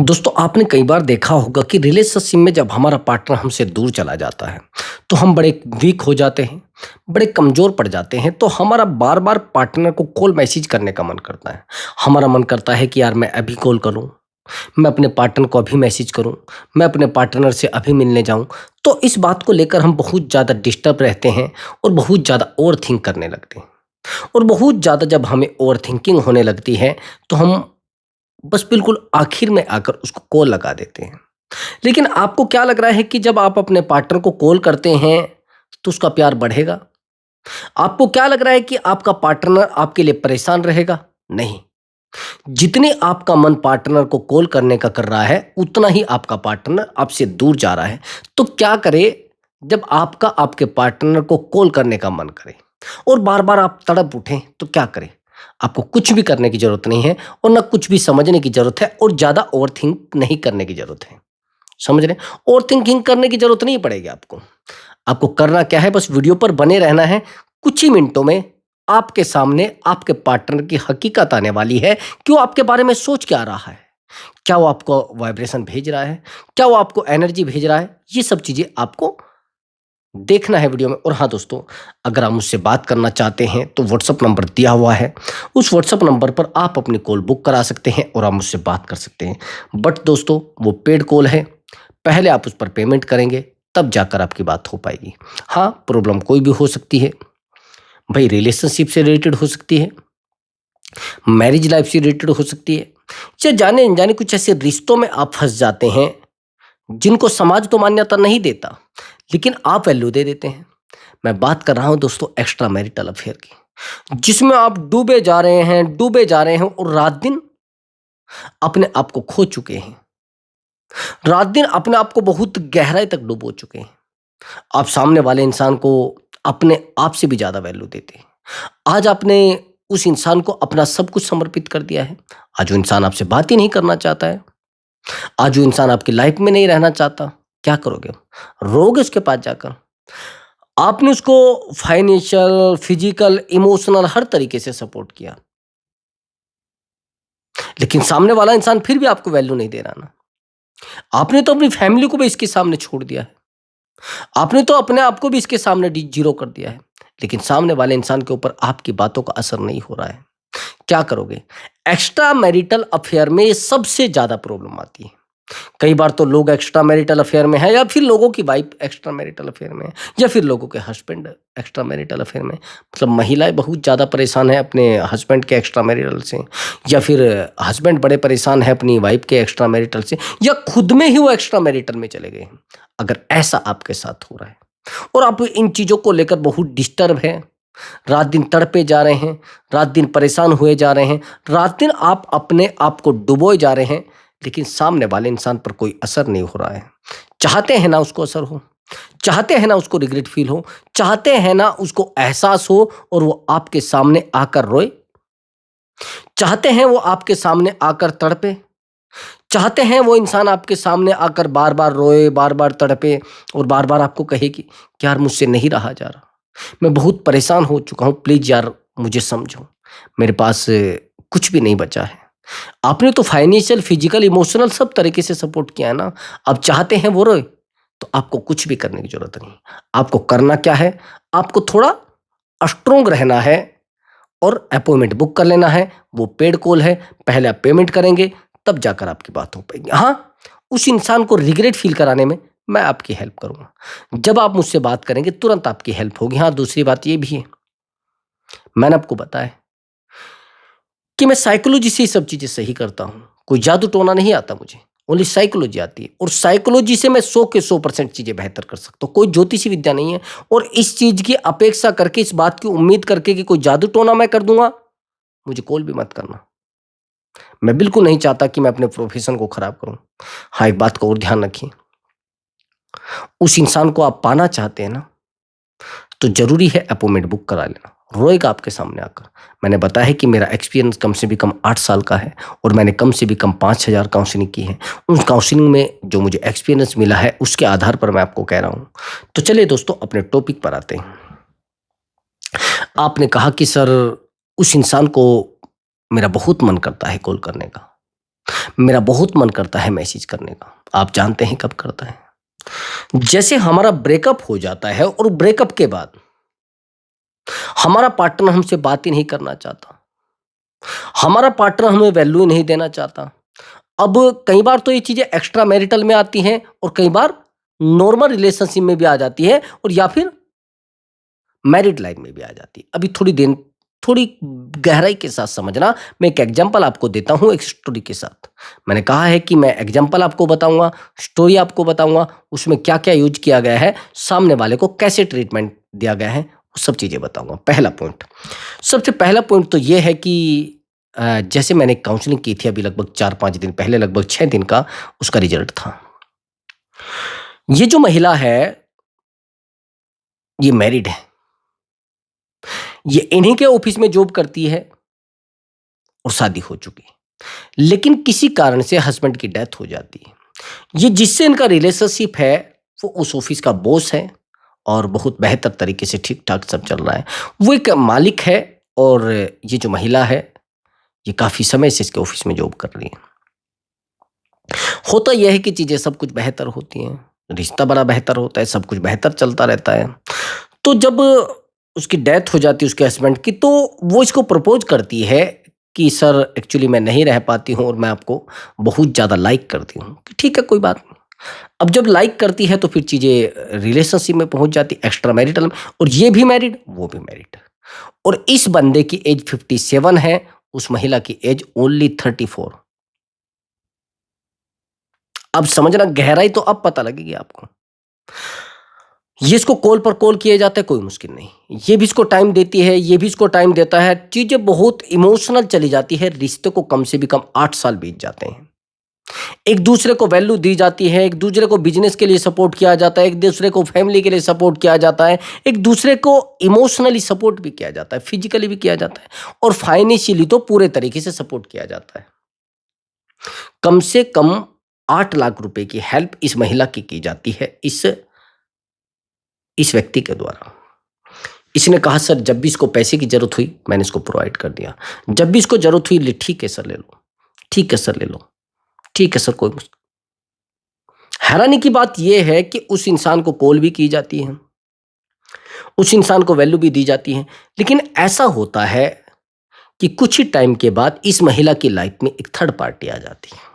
दोस्तों आपने कई बार देखा होगा कि रिलेशनशिप में जब हमारा पार्टनर हमसे दूर चला जाता है तो हम बड़े वीक हो जाते हैं, बड़े कमज़ोर पड़ जाते हैं। तो हमारा बार-बार पार्टनर को कॉल मैसेज करने का मन करता है। हमारा मन करता है कि यार मैं अभी कॉल करूँ, मैं अपने पार्टनर को अभी मैसेज करूँ, मैं अपने पार्टनर से अभी मिलने जाऊँ। तो इस बात को लेकर हम बहुत ज़्यादा डिस्टर्ब रहते हैं और बहुत ज़्यादा ओवरथिंक करने लगते हैं। और बहुत ज़्यादा जब हमें ओवरथिंकिंग होने लगती है तो हम बस बिल्कुल आखिर में आकर उसको कॉल लगा देते हैं। लेकिन आपको क्या लग रहा है कि जब आप अपने पार्टनर को कॉल करते हैं तो उसका प्यार बढ़ेगा? आपको क्या लग रहा है कि आपका पार्टनर आपके लिए परेशान रहेगा? नहीं। जितने आपका मन पार्टनर को कॉल करने का कर रहा है, उतना ही आपका पार्टनर आपसे दूर जा रहा है। तो क्या करे जब आपका आपके पार्टनर को कॉल करने का मन करे और बार-बार आप तड़प उठें तो क्या करें? आपको कुछ भी करने की ज़रूरत नहीं है और ना कुछ भी समझने की ज़रूरत है और ज़्यादा ओवरथिंक नहीं करने की ज़रूरत है। समझ रहे हैं? ओवरथिंकिंग करने की ज़रूरत नहीं पड़ेगी आपको। आपको करना क्या है, बस वीडियो पर बने रहना है। कुछ ही मिनटों में आपके सामने आपके पार्टनर की हकीकत आने वाली है कि वो आपके बारे में सोच क्या रहा है। क्या वो आपको वाइब्रेशन भेज रहा है? क्या वो आपको एनर्जी भेज रहा है? ये सब चीज़ें आपको देखना है वीडियो में। और हाँ दोस्तों, अगर आप मुझसे बात करना चाहते हैं तो व्हाट्सअप नंबर दिया हुआ है। उस व्हाट्सअप नंबर पर आप अपनी कॉल बुक करा सकते हैं और आप मुझसे बात कर सकते हैं। बट दोस्तों, वो पेड कॉल है। पहले आप उस पर पेमेंट करेंगे, तब जाकर आपकी बात हो पाएगी। हाँ, प्रॉब्लम कोई भी हो सकती है। भाई रिलेशनशिप से रिलेटेड हो सकती है, मैरिज लाइफ से रिलेटेड हो सकती है, या जाने अनजाने कुछ ऐसे रिश्तों में आप फँस जाते हैं जिनको समाज तो मान्यता नहीं देता, लेकिन आप वैल्यू दे देते हैं। मैं बात कर रहा हूँ दोस्तों एक्स्ट्रा मैरिटल अफेयर की, जिसमें आप डूबे जा रहे हैं और रात-दिन अपने आप को खो चुके हैं। रात-दिन अपने आप को बहुत गहराई तक डुबो चुके हैं। आप सामने वाले इंसान को अपने आप से भी ज़्यादा वैल्यू देते हैं। आज आपने उस इंसान को अपना सब कुछ समर्पित कर दिया है। आज वो इंसान आपसे बात ही नहीं करना चाहता है। आज वो इंसान आपकी लाइफ में नहीं रहना चाहता। क्या करोगे? रोओगे उसके पास जाकर। आपने उसको फाइनेंशियल, फिजिकल, इमोशनल हर तरीके से सपोर्ट किया, लेकिन सामने वाला इंसान फिर भी आपको वैल्यू नहीं दे रहा ना। आपने तो अपनी फैमिली को भी इसके सामने छोड़ दिया है। आपने तो अपने आप को भी इसके सामने ज़ीरो कर दिया है, लेकिन सामने वाले इंसान के ऊपर आपकी बातों का असर नहीं हो रहा है। क्या करोगे? एक्स्ट्रा मैरिटल अफेयर में ये सबसे ज़्यादा प्रॉब्लम आती है। कई बार तो लोग एक्स्ट्रा मैरिटल अफेयर में है, या फिर लोगों की वाइफ एक्स्ट्रा मैरिटल अफेयर में है, या फिर लोगों के हस्बैंड एक्स्ट्रा मैरिटल अफेयर में। मतलब महिलाएं बहुत ज़्यादा परेशान है अपने हस्बैंड के एक्स्ट्रा मैरिटल से, या फिर हस्बैंड बड़े परेशान है अपनी वाइफ के एक्स्ट्रा मैरिटल से, या खुद में ही वो एक्स्ट्रा मैरिटल में चले गए हैं। अगर ऐसा आपके साथ हो रहा है और आप इन चीज़ों को लेकर बहुत डिस्टर्ब हैं, रात दिन तड़पे जा रहे हैं, रात दिन परेशान हुए जा रहे हैं, रात दिन आप अपने आप को डुबोए जा रहे हैं, लेकिन सामने वाले इंसान पर कोई असर नहीं हो रहा है। चाहते हैं ना उसको असर हो, चाहते हैं ना उसको रिग्रेट फील हो, चाहते हैं ना उसको एहसास हो और वो आपके सामने आकर रोए, चाहते हैं वो आपके सामने आकर तड़पे, चाहते हैं वो इंसान आपके सामने आकर बार-बार रोए, बार-बार तड़पे और बार-बार आपको कहे कि यार मुझसे नहीं रहा जा रहा। मैं बहुत परेशान हो चुका हूँ, प्लीज़ यार मुझे समझो। मेरे पास कुछ भी नहीं बचा है। आपने तो फाइनेंशियल, फिजिकल, इमोशनल सब तरीके से सपोर्ट किया है ना। अब चाहते हैं वो रोए, तो आपको कुछ भी करने की ज़रूरत नहीं। आपको करना क्या है, आपको थोड़ा स्ट्रॉन्ग रहना है और अपॉइंटमेंट बुक कर लेना है। वो पेड कॉल है, पहले आप पेमेंट करेंगे, तब जाकर आपकी बात हो पाएगी। हाँ, उस इंसान को रिग्रेट फ़ील कराने में मैं आपकी हेल्प करूँगा। जब आप मुझसे बात करेंगे, तुरंत आपकी हेल्प होगी। हाँ, दूसरी बात ये भी है, मैंने आपको बताया कि मैं साइकोलॉजी से ये सब चीज़ें सही करता हूँ। कोई जादू-टोना नहीं आता मुझे, ओनली साइकोलॉजी आती है और साइकोलॉजी से मैं 100 के 100% चीज़ें बेहतर कर सकता हूँ। कोई ज्योतिषी विद्या नहीं है और इस चीज़ की अपेक्षा करके, इस बात की उम्मीद करके कि कोई जादू-टोना मैं कर दूँगा, मुझे कॉल भी मत करना। मैं बिल्कुल नहीं चाहता कि मैं अपने प्रोफ़ेशन को खराब करूँ। हाँ, एक बात का और ध्यान रखिए, उस इंसान को आप पाना चाहते हैं ना, तो ज़रूरी है अपॉइंटमेंट बुक करा लेना। रोएगा आपके सामने आकर। मैंने बताया है कि मेरा एक्सपीरियंस कम से भी कम 8 साल का है और मैंने कम से भी कम 5,000 काउंसलिंग की है। उस काउंसलिंग में जो मुझे एक्सपीरियंस मिला है, उसके आधार पर मैं आपको कह रहा हूँ। तो चलिए दोस्तों, अपने टॉपिक पर आते हैं। आपने कहा कि सर, उस इंसान को मेरा बहुत मन करता है कॉल करने का। मेरा बहुत मन करता है मैसेज करने का। आप जानते हैं कब करता है? जैसे हमारा ब्रेकअप हो जाता है और ब्रेकअप के बाद हमारा पार्टनर हमसे बात ही नहीं करना चाहता, हमारा पार्टनर हमें वैल्यू ही नहीं देना चाहता। अब कई बार तो ये चीज़ें एक्स्ट्रा मैरिटल में आती हैं और कई बार नॉर्मल रिलेशनशिप में भी आ जाती है और या फिर मैरिड लाइफ में भी आ जाती है। अभी थोड़ी गहराई के साथ समझना। मैं एक एग्जांपल आपको देता हूँ एक स्टोरी के साथ। मैंने कहा है कि मैं एग्जांपल आपको बताऊंगा, स्टोरी आपको बताऊंगा, उसमें क्या क्या यूज किया गया है, सामने वाले को कैसे ट्रीटमेंट दिया गया है, वो सब चीज़ें बताऊंगा। पहला पॉइंट, सबसे पहला पॉइंट तो ये है कि जैसे मैंने काउंसलिंग की थी अभी लगभग 4-5 दिन पहले, लगभग 6 दिन का उसका रिजल्ट था। ये जो महिला है ये मैरिड है, ये इन्हीं के ऑफिस में जॉब करती है और शादी हो चुकी है, लेकिन किसी कारण से हस्बैंड की डेथ हो जाती है। ये जिससे इनका रिलेशनशिप है वो उस ऑफिस का बॉस है और बहुत बेहतर तरीके से ठीक ठाक सब चल रहा है। वो एक मालिक है और ये जो महिला है ये काफी समय से इसके ऑफिस में जॉब कर रही है। होता यह है कि चीजें सब कुछ बेहतर होती हैं, रिश्ता बड़ा बेहतर होता है, सब कुछ बेहतर चलता रहता है। तो जब उसकी डेथ हो जाती है उसके हस्बैंड की, तो वो इसको प्रपोज करती है कि सर एक्चुअली मैं नहीं रह पाती हूँ और मैं आपको बहुत ज़्यादा लाइक करती हूँ। कि ठीक है कोई बात नहीं। अब जब लाइक करती है तो फिर चीज़ें रिलेशनशिप में पहुंच जाती, एक्स्ट्रा मैरिटल में, और ये भी मैरिड वो भी मैरिड। और इस बंदे की एज 57 है, उस महिला की एज ओनली 34। अब समझना गहराई तो अब पता लगेगी आपको। ये इसको कॉल पर कॉल किया जाता है, कोई मुश्किल नहीं, ये भी इसको टाइम देती है, ये भी इसको टाइम देता है, चीजें बहुत इमोशनल चली जाती है। रिश्ते को कम से भी कम 8 साल बीत जाते हैं। एक दूसरे को वैल्यू दी जाती है, एक दूसरे को बिजनेस के लिए सपोर्ट किया जाता है, एक दूसरे को फैमिली के लिए सपोर्ट किया जाता है, एक दूसरे को इमोशनली सपोर्ट भी किया जाता है, फिजिकली भी किया जाता है और फाइनेंशियली तो पूरे तरीके से सपोर्ट किया जाता है। कम से कम 8 लाख रुपए की हेल्प इस महिला की जाती है इस व्यक्ति के द्वारा। इसने कहा सर जब भी इसको पैसे की जरूरत हुई मैंने इसको प्रोवाइड कर दिया, जब भी इसको जरूरत हुई ले ठीक है सर ले लो, ठीक है सर ले लो, ठीक है सर कोई मुश्किल। हैरानी की बात यह है कि उस इंसान को कॉल भी की जाती है, उस इंसान को वैल्यू भी दी जाती है, लेकिन ऐसा होता है कि कुछ ही टाइम के बाद इस महिला की लाइफ में एक थर्ड पार्टी आ जाती है।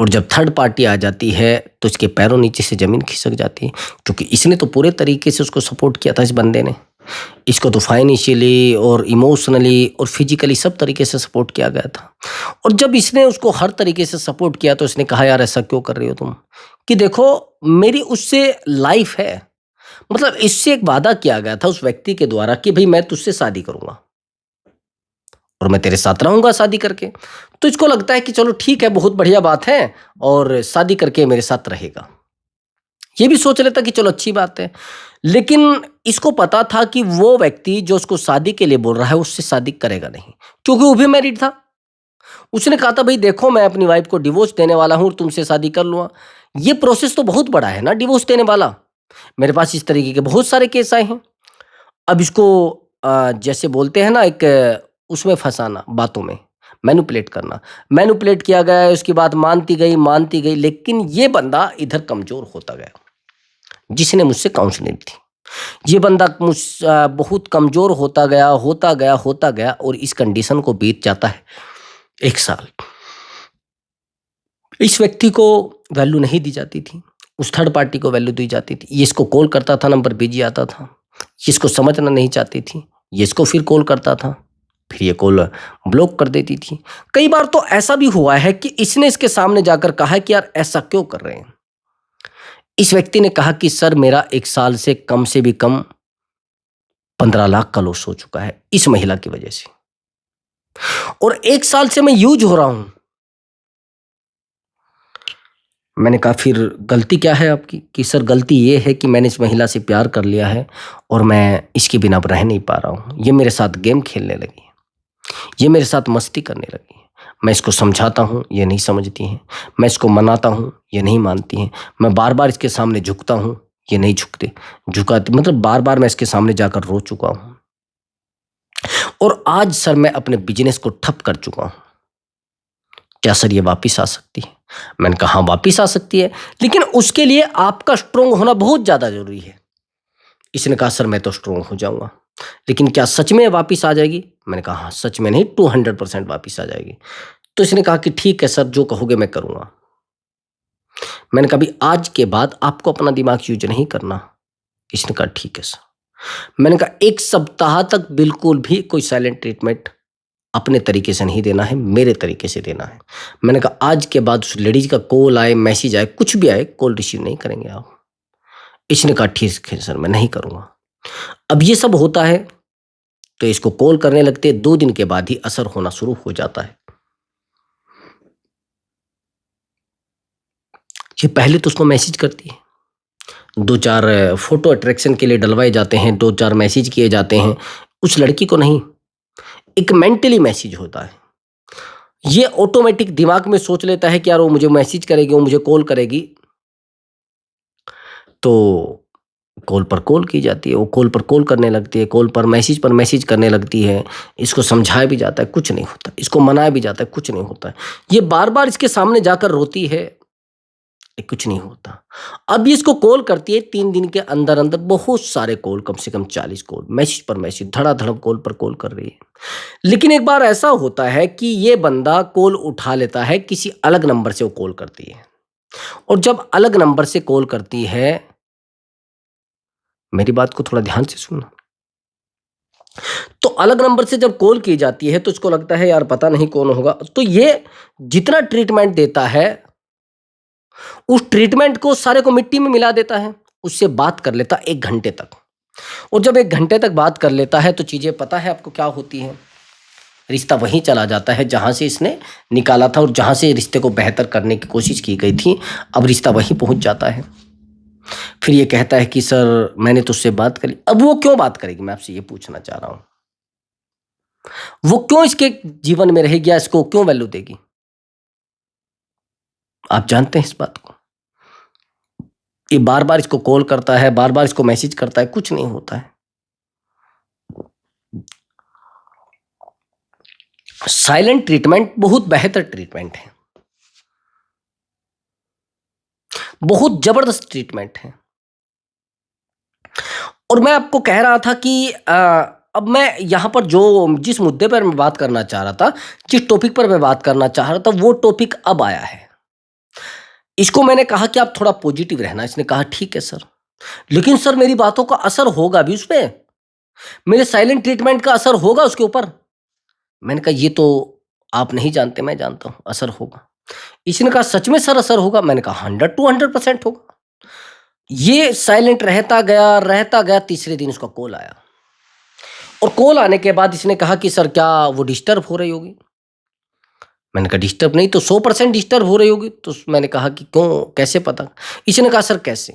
और जब थर्ड पार्टी आ जाती है तो इसके पैरों नीचे से जमीन खिसक जाती है, क्योंकि इसने तो पूरे तरीके से उसको सपोर्ट किया था। इस बंदे ने इसको तो फाइनेंशियली और इमोशनली और फिजिकली सब तरीके से सपोर्ट किया गया था। और जब इसने उसको हर तरीके से सपोर्ट किया तो इसने कहा यार ऐसा क्यों कर रही हो तुम, कि देखो मेरी उससे लाइफ है। मतलब इससे एक वादा किया गया था उस व्यक्ति के द्वारा कि भाई मैं तुझसे शादी करूंगा और मैं तेरे साथ रहूंगा शादी करके। तो इसको लगता है कि चलो ठीक है बहुत बढ़िया बात है और शादी करके मेरे साथ रहेगा। ये भी सोच लेता कि चलो अच्छी बात है, लेकिन इसको पता था कि वो व्यक्ति जो उसको शादी के लिए बोल रहा है उससे शादी करेगा नहीं, क्योंकि वो भी मैरिड था। उसने कहा था भाई देखो मैं अपनी वाइफ को डिवोर्स देने वाला हूं, तुमसे शादी कर लूंगा। ये प्रोसेस तो बहुत बड़ा है ना डिवोर्स देने वाला। मेरे पास इस तरीके के बहुत सारे केस आए हैं। अब इसको जैसे बोलते हैं ना एक उसमें फंसाना, बातों में मैनिपुलेट करना, मैनिपुलेट किया गया है। उसकी बात मानती गई, लेकिन ये बंदा इधर कमजोर होता गया। जिसने मुझसे काउंसलिंग थी ये बंदा मुझ बहुत कमजोर होता गया और इस कंडीशन को बीत जाता है 1 साल। इस व्यक्ति को वैल्यू नहीं दी जाती थी, उस थर्ड पार्टी को वैल्यू दी जाती थी। ये इसको कॉल करता था, नंबर बिजी आता था, ये इसको समझना नहीं चाहती थी, ये इसको फिर कॉल करता था, फिर ये कॉल ब्लॉक कर देती थी। कई बार तो ऐसा भी हुआ है कि इसने इसके सामने जाकर कहा कि यार ऐसा क्यों कर रहे हैं। इस व्यक्ति ने कहा कि सर मेरा 1 साल से भी कम 15 लाख का लॉस हो चुका है इस महिला की वजह से, और 1 साल से मैं यूज हो रहा हूं। मैंने कहा फिर गलती क्या है आपकी, कि सर गलती ये है कि मैंने इस महिला से प्यार कर लिया है और मैं इसके बिना अब रह नहीं पा रहा हूँ। ये मेरे साथ गेम खेलने लगी है, ये मेरे साथ मस्ती करने लगी है। मैं इसको समझाता हूँ ये नहीं समझती हैं, मैं इसको मनाता हूँ ये नहीं मानती हैं, मैं बार बार इसके सामने झुकता हूँ ये नहीं झुकाती, मतलब बार बार मैं इसके सामने जाकर रो चुका हूँ। और आज सर मैं अपने बिजनेस को ठप कर चुका हूँ। क्या सर ये वापिस आ सकती है? मैंने कहा हाँ वापिस आ सकती है, लेकिन उसके लिए आपका स्ट्रोंग होना बहुत ज़्यादा ज़रूरी है। इसने कहा सर मैं तो स्ट्रोंग हो जाऊँगा, लेकिन क्या सच में वापिस आ जाएगी? मैंने कहा हाँ सच में नहीं, 200% वापिस आ जाएगी। तो इसने कहा कि ठीक है सर, जो कहोगे मैं करूँगा। मैंने कहा अभी आज के बाद आपको अपना दिमाग यूज़ नहीं करना। इसने कहा ठीक है सर। मैंने कहा 1 सप्ताह तक बिल्कुल भी कोई साइलेंट ट्रीटमेंट अपने तरीके से नहीं देना है, मेरे तरीके से देना है। मैंने कहा आज के बाद उस लेडीज़ का कॉल आए, मैसेज आए, कुछ भी आए, कॉल रिसीव नहीं करेंगे आप। इसने कहा ठीक है सर, मैं नहीं करूँगा। अब ये सब होता है, तो इसको कॉल करने लगते 2 दिन के बाद ही असर होना शुरू हो जाता है। ये पहले तो उसको मैसेज करती है, 2-4 फ़ोटो अट्रैक्शन के लिए डलवाए जाते हैं, 2-4 मैसेज किए जाते हैं, उस लड़की को नहीं, एक मेंटली मैसेज होता है। ये ऑटोमेटिक दिमाग में सोच लेता है कि यार वो मुझे मैसेज करेगी, वो मुझे कॉल करेगी, तो कॉल पर कॉल की जाती है, वो कॉल पर कॉल करने लगती है, कॉल पर मैसेज करने लगती है। इसको समझाया भी जाता है, कुछ नहीं होता, इसको मनाया भी जाता है, कुछ नहीं होता है। ये बार-बार इसके सामने जाकर रोती है, कुछ नहीं होता। अब ये इसको कॉल करती है, 3 दिन के अंदर-अंदर बहुत सारे कॉल, कम से कम 40 कॉल, मैसेज पर मैसेज, धड़ाधड़ कॉल पर कॉल कर रही है। लेकिन एक बार ऐसा होता है कि ये बंदा कॉल उठा लेता है, किसी अलग नंबर से वो कॉल करती है, और जब अलग नंबर से कॉल करती है, मेरी बात को थोड़ा ध्यान से सुनना। तो अलग नंबर से जब कॉल की जाती है तो इसको लगता है यार पता नहीं कौन होगा, तो ये जितना ट्रीटमेंट देता है, उस ट्रीटमेंट को सारे को मिट्टी में मिला देता है, उससे बात कर लेता 1 घंटे तक। और जब 1 घंटे तक बात कर लेता है तो चीज़ें पता है आपको क्या होती हैं? रिश्ता वहीं चला जाता है जहाँ से इसने निकाला था, और जहाँ से रिश्ते को बेहतर करने की कोशिश की गई थी, अब रिश्ता वहीं पहुँच जाता है। फिर ये कहता है कि सर मैंने तो उससे बात करी। अब वो क्यों बात करेगी, मैं आपसे ये पूछना चाह रहा हूँ। वो क्यों इसके जीवन में रहेगी, या इसको क्यों वैल्यू देगी? आप जानते हैं इस बात को? ये बार-बार इसको कॉल करता है, बार-बार इसको मैसेज करता है, कुछ नहीं होता है। साइलेंट ट्रीटमेंट बहुत बेहतर ट्रीटमेंट है, बहुत जबरदस्त ट्रीटमेंट है। और मैं आपको कह रहा था कि अब मैं यहाँ पर जिस मुद्दे पर मैं बात करना चाह रहा था, जिस टॉपिक पर मैं बात करना चाह रहा था, वो टॉपिक अब आया है। इसको मैंने कहा कि आप थोड़ा पॉजिटिव रहना, इसने कहा ठीक है सर, लेकिन सर मेरी बातों का असर होगा भी उसपे, मेरे साइलेंट ट्रीटमेंट का असर होगा उसके ऊपर। मैंने कहा ये तो आप नहीं जानते, मैं जानता हूँ, असर होगा। इसने कहा सच में सर असर होगा? मैंने कहा 100 टू 100% होगा। ये साइलेंट रहता गया, तीसरे दिन उसका कॉल आया, और कॉल आने के बाद इसने कहा कि सर क्या वो डिस्टर्ब हो रही होगी? मैंने कहा डिस्टर्ब नहीं तो 100% डिस्टर्ब हो रही होगी। तो मैंने कहा कि क्यों, कैसे पता? इसने कहा सर कैसे?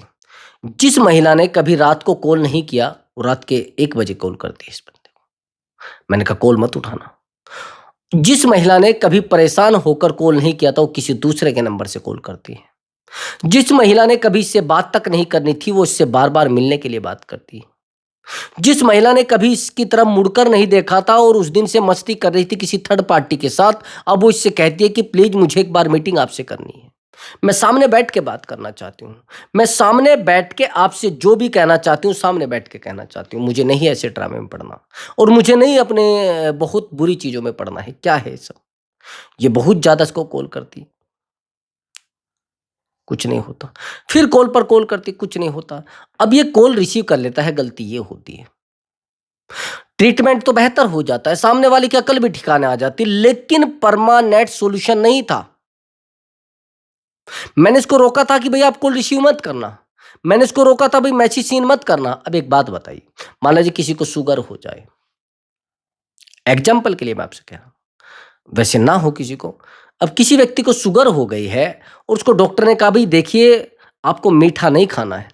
जिस महिला ने कभी रात को कॉल नहीं किया, वो रात के 1 बजे कॉल करती है इस बंदे को। मैंने कहा कॉल मत उठाना। जिस महिला ने कभी परेशान होकर कॉल नहीं किया था, वो किसी दूसरे के नंबर से कॉल करती है। जिस महिला ने कभी इससे बात तक नहीं करनी थी, वो इससे बार-बार मिलने के लिए बात करती है। जिस महिला ने कभी इसकी तरफ मुड़कर नहीं देखा था और उस दिन से मस्ती कर रही थी किसी थर्ड पार्टी के साथ, अब वो इससे कहती है कि प्लीज मुझे एक बार मीटिंग आपसे करनी है, मैं सामने बैठ के बात करना चाहती हूँ, मैं सामने बैठ के आपसे जो भी कहना चाहती हूँ सामने बैठ के कहना चाहती हूँ, मुझे नहीं ऐसे ड्रामे में पड़ना, और मुझे नहीं अपने बहुत बुरी चीजों में पड़ना है। क्या है सब? ये बहुत ज्यादा इसको कॉल करती है, कुछ नहीं होता। फिर कॉल पर कॉल करती, कुछ नहीं होता। अब ये कॉल रिसीव कर लेता है, गलती ये होती है। ट्रीटमेंट तो बेहतर हो जाता है, सामने वाले की अकल भी ठिकाने आ जाती, लेकिन परमानेंट सॉल्यूशन नहीं था। मैंने इसको रोका था कि भैया आप कॉल रिसीव मत करना, मैंने इसको रोका था भाई मैसेज सीन मत करना। अब एक बात बताइए, मान लीजिए किसी को शुगर हो जाए, एग्जाम्पल के लिए मैं आपसे कह रहा हूं, वैसे ना हो किसी को। अब किसी व्यक्ति को शुगर हो गई है और उसको डॉक्टर ने कहा भाई देखिए आपको मीठा नहीं खाना है,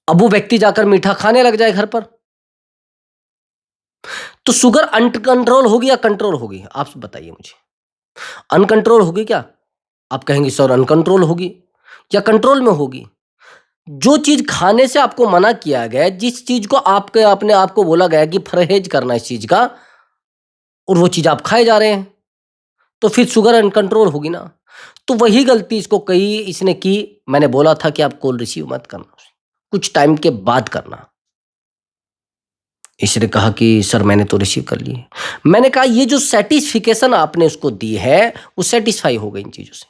अब वो व्यक्ति जाकर मीठा खाने लग जाए घर पर, तो शुगर अनकंट्रोल होगी या कंट्रोल होगी? आप बताइए मुझे। अनकंट्रोल होगी क्या? आप कहेंगे सर अनकंट्रोल होगी या कंट्रोल में होगी? जो चीज़ खाने से आपको मना किया गया है, जिस चीज़ को आपके अपने आप को बोला गया है कि परहेज़ करना इस चीज़ का, और वो चीज़ आप खाए जा रहे हैं, तो फिर शुगर अनकंट्रोल होगी ना। तो वही गलती इसने की, मैंने बोला था कि आप कॉल रिसीव मत करना, कुछ टाइम के बाद करना। इसने कहा कि सर मैंने तो रिसीव कर ली है। मैंने कहा ये जो सैटिस्फिकेशन आपने उसको दी है, वो सैटिस्फाई हो गई इन चीज़ों से।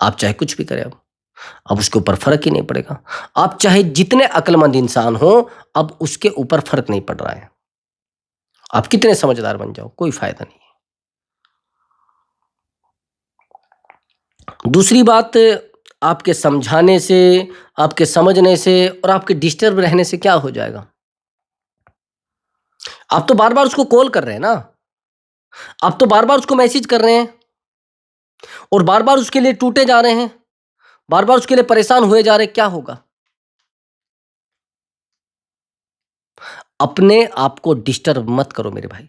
आप चाहे कुछ भी करें अब उसके ऊपर फ़र्क ही नहीं पड़ेगा। आप चाहे जितने अक्लमंद इंसान हो, अब उसके ऊपर फ़र्क नहीं पड़ रहा है। आप कितने समझदार बन जाओ, कोई फ़ायदा नहीं है। दूसरी बात, आपके समझाने से, आपके समझने से और आपके डिस्टर्ब रहने से क्या हो जाएगा? आप तो बार-बार उसको कॉल कर रहे हैं ना, आप तो बार-बार उसको मैसेज कर रहे हैं और बार-बार उसके लिए टूटे जा रहे हैं, बार-बार उसके लिए परेशान हुए जा रहे हैं, क्या होगा? अपने आप को डिस्टर्ब मत करो मेरे भाई,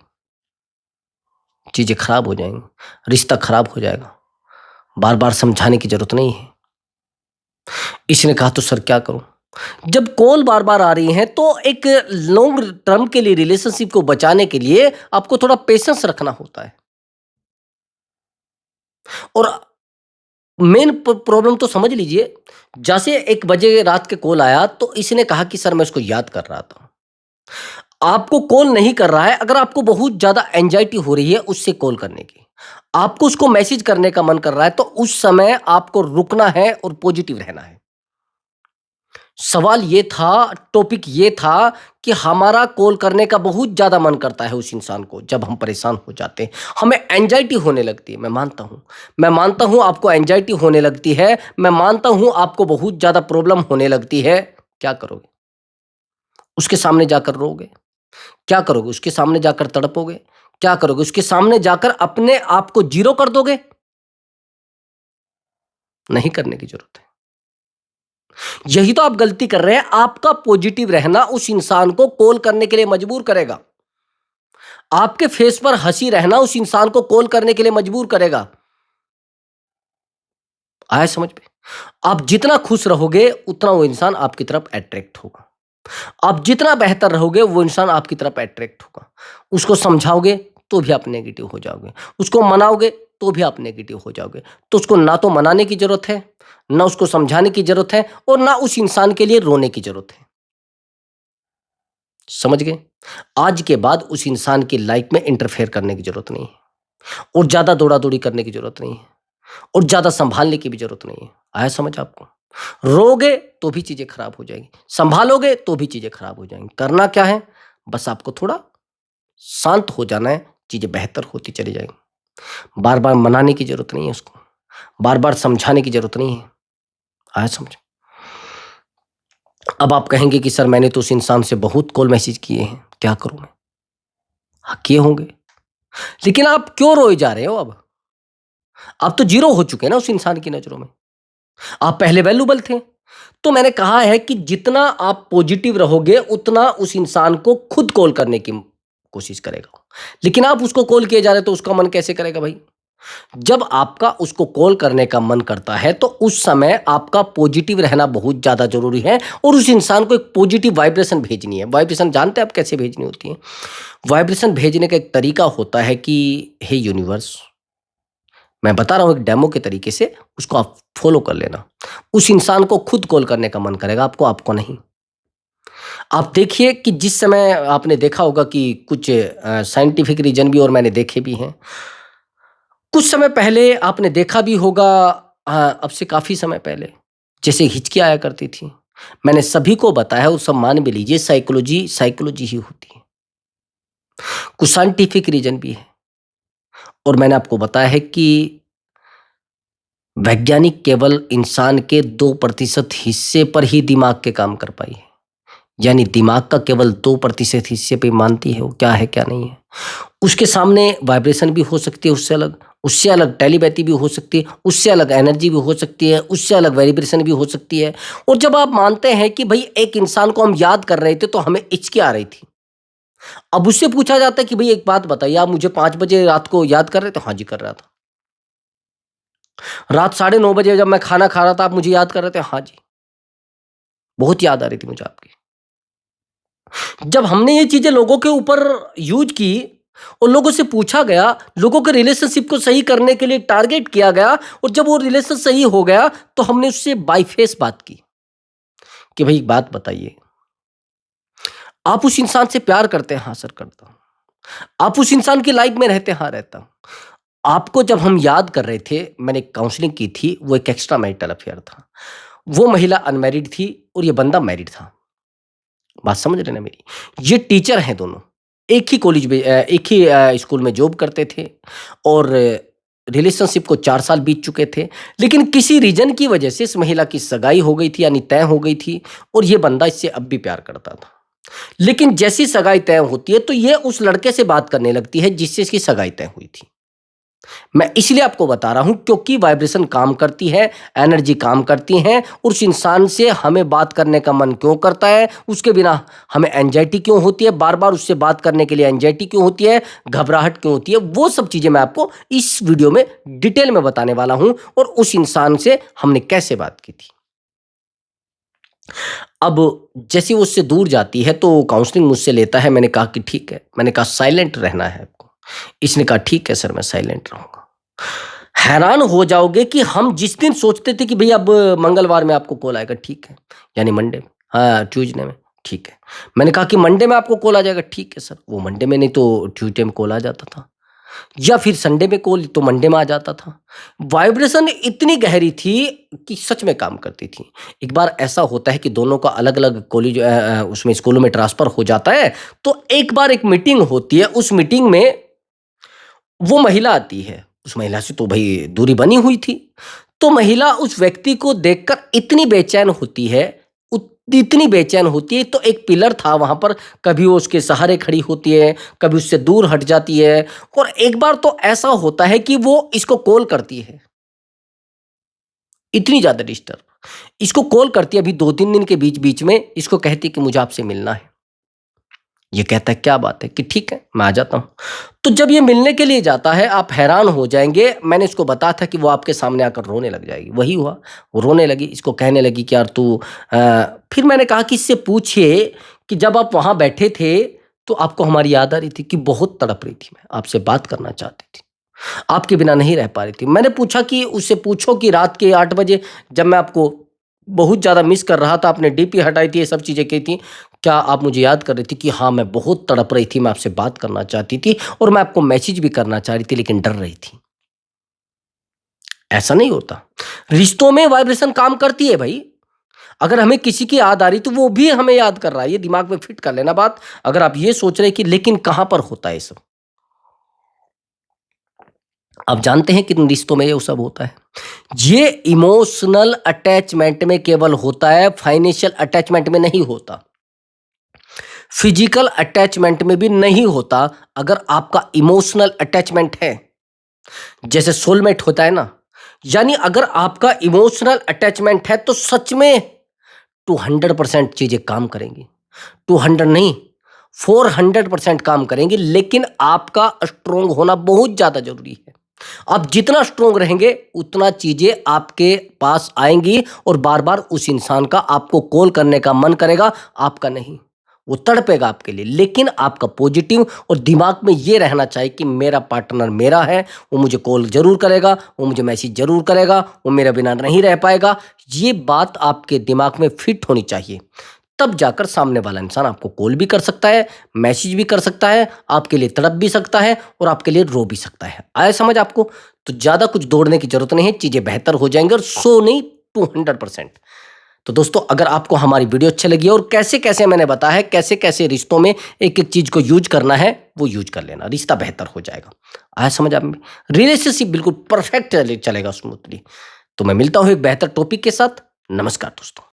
चीज़ें खराब हो जाएँगी, रिश्ता खराब हो जाएगा। बार-बार समझाने की ज़रूरत नहीं है। इसने कहा तो सर क्या करूँ? जब कॉल बार-बार आ रही हैं तो एक लॉन्ग टर्म के लिए रिलेशनशिप को बचाने के लिए आपको थोड़ा पेशेंस रखना होता है। और मेन प्रॉब्लम तो समझ लीजिए, जैसे 1 बजे रात के कॉल आया तो इसने कहा कि सर मैं उसको याद कर रहा था। आपको कॉल नहीं कर रहा है, अगर आपको बहुत ज़्यादा एंग्ज़ायटी हो रही है उससे कॉल करने की, आपको उसको मैसेज करने का मन कर रहा है, तो उस समय आपको रुकना है और पॉजिटिव रहना है। सवाल ये था, टॉपिक ये था कि हमारा कॉल करने का बहुत ज़्यादा मन करता है उस इंसान को जब हम परेशान हो जाते हैं, हमें एंग्ज़ायटी होने लगती है, मैं मानता हूँ आपको एंग्ज़ायटी होने लगती है, मैं मानता हूँ आपको बहुत ज़्यादा प्रॉब्लम होने लगती है, क्या करोगे? उसके सामने जाकर रोओगे? क्या करोगे? उसके सामने जाकर तड़पोगे? क्या करोगे? उसके सामने जाकर अपने आप को ज़ीरो कर दोगे? नहीं करने की ज़रूरत है। यही तो आप गलती कर रहे हैं, आपका पॉजिटिव रहना उस इंसान को कॉल करने के लिए मजबूर करेगा। आपके फेस पर हंसी रहना उस इंसान को कॉल करने के लिए मजबूर करेगा। आया समझ में? आप जितना खुश रहोगे उतना वो इंसान आपकी तरफ अट्रैक्ट होगा। आप जितना बेहतर रहोगे वो इंसान आपकी तरफ अट्रैक्ट होगा। उसको समझाओगे तो भी आप नेगेटिव हो जाओगे, उसको मनाओगे तो भी आप नेगेटिव हो जाओगे। तो उसको ना तो मनाने की जरूरत है, ना उसको समझाने की जरूरत है, और ना उस इंसान के लिए रोने की जरूरत है। समझ गए? आज के बाद उस इंसान की लाइफ में इंटरफेयर करने की जरूरत नहीं है, और ज्यादा दौड़ा दौड़ी करने की जरूरत नहीं है, और ज़्यादा सँभालने की भी ज़रूरत नहीं है। आया समझ आपको? रोओगे तो भी चीज़ें खराब हो जाएँगी, सँभालोगे तो भी चीज़ें खराब हो जाएँगी। करना क्या है? बस आपको थोड़ा शांत हो जाना है, चीज़ें बेहतर होती चली जाएँगी। बार-बार मनाने की ज़रूरत नहीं है उसको, बार-बार समझाने की ज़रूरत नहीं है। आया समझ? अब आप कहेंगे कि सर मैंने तो उस इंसान से बहुत कॉल मैसेज किए हैं, क्या करूँ मैं? हाँ, किए होंगे, लेकिन आप क्यों रोए जा रहे हो अब? आप तो ज़ीरो हो चुके हैं ना उस इंसान की नज़रों में। आप पहले वैल्यूबल थे। तो मैंने कहा है कि जितना आप पॉजिटिव रहोगे उतना उस इंसान को खुद कॉल करने की कोशिश करेगा। लेकिन आप उसको कॉल किए जा रहे हैं तो उसका मन कैसे करेगा भाई? जब आपका उसको कॉल करने का मन करता है तो उस समय आपका पॉजिटिव रहना बहुत ज़्यादा ज़रूरी है, और उस इंसान को एक पॉजिटिव वाइब्रेशन भेजनी है। वाइब्रेशन जानते हैं आप कैसे भेजनी होती है? वाइब्रेशन भेजने का एक तरीका होता है कि हे यूनिवर्स, मैं बता रहा हूँ एक डेमो के तरीके से, उसको आप फॉलो कर लेना। उस इंसान को खुद कॉल करने का मन करेगा आपको, आपको नहीं। आप देखिए कि जिस समय आपने देखा होगा कि कुछ साइंटिफिक रीज़न भी और मैंने देखे भी हैं। कुछ समय पहले आपने देखा भी होगा, अब से काफ़ी समय पहले, जैसे हिचकी आया करती थी। मैंने सभी को बताया और सब मान भी लीजिए, साइकोलॉजी साइकोलॉजी ही होती है। कुछ साइंटिफिक रीज़न भी है, और मैंने आपको बताया है कि वैज्ञानिक केवल इंसान के 2% हिस्से पर ही दिमाग के काम कर पाई है। यानी दिमाग का केवल 2% हिस्से पे मानती है वो क्या है क्या नहीं है। उसके सामने वाइब्रेशन भी हो सकती है उससे अलग टेलीपैथी भी हो सकती है, उससे अलग एनर्जी भी हो सकती है, उससे अलग वाइब्रेशन भी हो सकती है। और जब आप मानते हैं कि भाई एक इंसान को हम याद कर रहे थे तो हमें हिचकी आ रही थी। अब उससे पूछा जाता है कि भाई एक बात बताइए, आप मुझे 5 बजे रात को याद कर रहे थे? हाँ जी, कर रहा था। रात 9:30 बजे जब मैं खाना खा रहा था, आप मुझे याद कर रहे थे? हाँ जी। बहुत याद आ रही थी मुझे आपकी। जब हमने ये चीज़ें लोगों के ऊपर यूज़ की और लोगों से पूछा गया, लोगों के रिलेशनशिप को सही करने के लिए टारगेट किया गया और जब वो रिलेशन सही हो गया, तो हमने उससे बाय फेस बात की कि भई एक बात बताइए, आप उस इंसान से प्यार करते हैं? हाँ सर, करता हूँ। आप उस इंसान की लाइफ में रहते हैं? हाँ, रहता हूँ। आपको जब हम याद कर रहे थे, मैंने काउंसलिंग की थी, वो एक एक्स्ट्रा मैरिटल अफेयर था। वो महिला अनमैरिड थी और ये बंदा मैरिड था। बात समझ रहे हैं ना मेरी? ये टीचर हैं दोनों। एक ही कॉलेज में एक ही स्कूल में जॉब करते थे और रिलेशनशिप को 4 साल बीत चुके थे। लेकिन किसी रीज़न की वजह से इस महिला की सगाई हो गई थी, यानी तय हो गई थी और ये बंदा इससे अब भी प्यार करता था। लेकिन जैसी सगाई तय होती है, तो ये उस लड़के से बात करने लगती है जिससे इसकी सगाई तय हुई थी। मैं इसलिए आपको बता रहा हूं क्योंकि वाइब्रेशन काम करती है, एनर्जी काम करती है। उस इंसान से हमें बात करने का मन क्यों करता है, उसके बिना हमें एंजाइटी क्यों होती है, बार बार उससे बात करने के लिए एंजाइटी क्यों होती है, घबराहट क्यों होती है, वो सब चीजें मैं आपको इस वीडियो में डिटेल में बताने वाला हूं और उस इंसान से हमने कैसे बात की थी। अब जैसे वो उससे दूर जाती है तो काउंसलिंग मुझसे लेता है। मैंने कहा कि ठीक है, मैंने कहा साइलेंट रहना है आपको। इसने कहा ठीक है सर, मैं साइलेंट रहूंगा। हैरान हो जाओगे कि हम जिस दिन सोचते थे कि भई अब मंगलवार में आपको कॉल आएगा, ठीक है, यानी मंडे में, हाँ, ट्यूसडे में, ठीक है। मैंने कहा कि मंडे में आपको कॉल आ जाएगा, ठीक है सर। वो मंडे में नहीं तो ट्यूसडे में कॉल आ जाता था या फिर संडे में कॉल तो मंडे में आ जाता था। वाइब्रेशन इतनी गहरी थी कि सच में काम करती थी। एक बार ऐसा होता है कि दोनों का अलग-अलग कॉलेज उसमें स्कूलों में ट्रांसफ़र हो जाता है, तो एक बार एक मीटिंग होती है, उस मीटिंग में वो महिला आती है। उस महिला से तो भई दूरी बनी हुई थी। तो महिला उस व्यक्ति को देखकर इतनी बेचैन होती है, इतनी बेचैन होती है, तो एक पिलर था वहाँ पर, कभी वो उसके सहारे खड़ी होती है, कभी उससे दूर हट जाती है और एक बार तो ऐसा होता है कि वो इसको कॉल करती है। इतनी ज़्यादा डिस्टर्ब। इसको कॉल करती है अभी 2-3 दिन के बीच-बीच में, इसको कहती है कि मुझे आपसे मिलना है। ये कहता है क्या बात है कि ठीक है, मैं आ जाता हूँ। तो जब ये मिलने के लिए जाता है, आप हैरान हो जाएँगे। मैंने इसको बताया था कि वो आपके सामने आकर रोने लग जाएगी, वही हुआ। वो रोने लगी, इसको कहने लगी कि यार तू फिर मैंने कहा कि इससे पूछिए कि जब आप वहाँ बैठे थे, तो आपको हमारी याद आ रही थी? कि बहुत तड़प रही थी मैं, आपसे बात करना चाहती थी। आपके बिना नहीं रह पा रही थी। मैंने पूछा कि उससे पूछो कि रात के 8 बजे जब मैं आपको बहुत ज़्यादा मिस कर रहा था, आपने डीपी हटाई थी, ये सब चीज़ें की थी। क्या आप मुझे याद कर रही थी? कि हाँ, मैं बहुत तड़प रही थी, मैं आपसे बात करना चाहती थी और मैं आपको मैसेज भी करना चाह रही थी लेकिन डर रही थी। ऐसा नहीं होता। रिश्तों में वाइब्रेशन काम करती है भई। अगर हमें किसी की याद आ रही तो वो भी हमें याद कर रहा है, ये दिमाग में फिट कर लेना बात। अगर आप ये सोच रहे हैं कि लेकिन कहाँ पर होता है ये सब? आप जानते हैं किन रिश्तों में ये सब होता है? ये इमोशनल अटैचमेंट में केवल होता है, फाइनेंशियल अटैचमेंट में नहीं होता। फिजिकल अटैचमेंट में भी नहीं होता। अगर आपका इमोशनल अटैचमेंट है, जैसे सोलमेट होता है ना, यानी अगर आपका इमोशनल अटैचमेंट है तो सच में 200% चीजें काम करेंगी। 200 नहीं, 400% काम करेंगी। लेकिन आपका स्ट्रोंग होना बहुत ज्यादा जरूरी है। आप जितना स्ट्रोंग रहेंगे उतना चीजें आपके पास आएंगी और बार बार उस इंसान का आपको कॉल करने का मन करेगा, आपका नहीं। वो तड़पेगा आपके लिए, लेकिन आपका पॉजिटिव और दिमाग में ये रहना चाहिए कि मेरा पार्टनर मेरा है, वो मुझे कॉल जरूर करेगा, वो मुझे मैसेज जरूर करेगा, वो मेरे बिना नहीं रह पाएगा। ये बात आपके दिमाग में फिट होनी चाहिए। तब जाकर सामने वाला इंसान आपको कॉल भी कर सकता है, मैसेज भी कर सकता है, आपके लिए तड़प भी सकता है और आपके लिए रो भी सकता है। आया समझ आपको? तो ज़्यादा कुछ दौड़ने की ज़रूरत नहीं है, चीज़ें बेहतर हो जाएँगी और 100 नहीं 200%। तो दोस्तों, अगर आपको हमारी वीडियो अच्छी लगी और कैसे-कैसे मैंने बताया है, कैसे-कैसे रिश्तों में एक-एक चीज़ को यूज़ करना है, वो यूज़ कर लेना, रिश्ता बेहतर हो जाएगा। आया समझ आप में? रिलेशनशिप बिल्कुल परफेक्ट चलेगा स्मूथली। तो मैं मिलता हूँ एक बेहतर टॉपिक के साथ। नमस्कार दोस्तों।